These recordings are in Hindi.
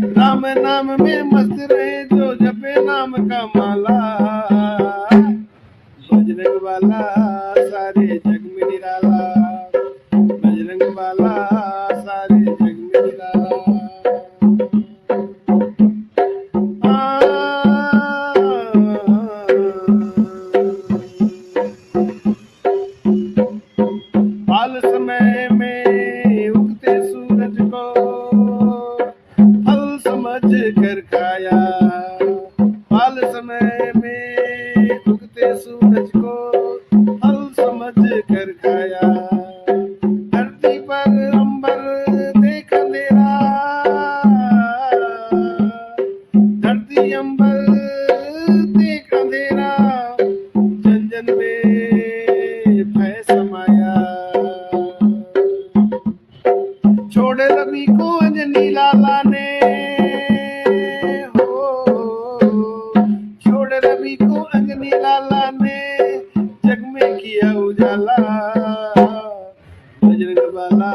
राम नाम में मस्त रहे जो जपे नाम का माला। बजरंग वाला सारे जग में निराला, बजरंग वाला सारे जग में निराला। बाल समय में उगते सूरज को फल समझ कर खाया। बाल समय में उगते सूरज को फल समझ कर खाया। धरती पर अंबर देख अंधेरा, धरती अंबर देख अंधेरा, जन जन में भय समाया। छोड़े रवि को अंजनी लाला ने, छोड़े रवि को अंजनी लाला ने, जग में किया उजाला। बजरंग वाला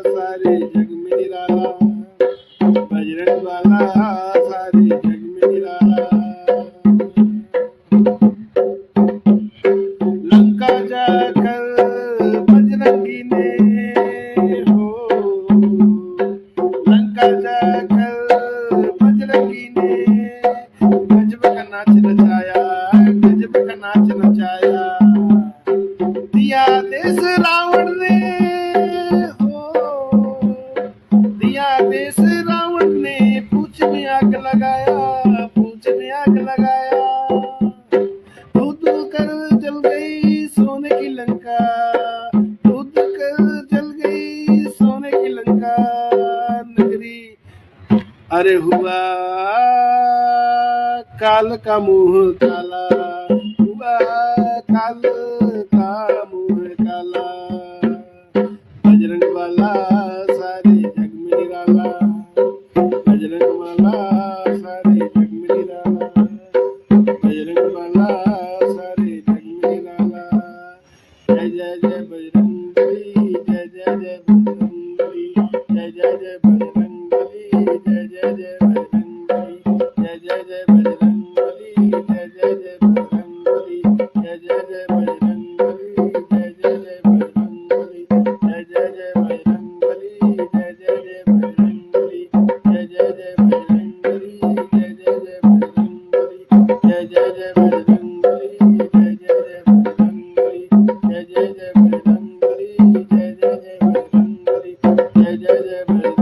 सारे जग में निराला, बजरंग वाला सारे जग में निराला। लंका जाकर बजरंगी ने, लंका जाकर बजरंगी ने, गजब का नाच नचाया, गजब का नाच नचाया। दिया देश रावण ने, दिया देश रावण ने, पूछ में आग लगाया, पूछ में आग लगाया। दूध कर जल गई सोने की लंका, दूध कर जल गई सोने की लंका नगरी। अरे हुआ काल का मुंह काला, हुआ काल का मुंह काला। बजरंग वाला सारे जग में निराला, बजरंग वाला सारे जग में निराला, बजरंग वाला सारे जग में निराला। जय जय जय बजरंगबली, जय जय जय बजरंगबली, जय जय जय बजरंगबली, जय जय जय बजरंगबली, जय जय जय बजरंगबली, जय जय जय बजरंगबली, जय जय जय बजरंगबली, जय जय जय बजरंगबली, जय जय जय बजरंगबली, जय जय जय बजरंगबली, जय जय जय बजरंगबली, जय जय जय बजरंगबली, जय जय जय बजरंगबली, जय जय जय बजरंगबली, जय जय जय बजरंगबली, जय जय जय बजरंगबली, जय जय जय बजरंगबली।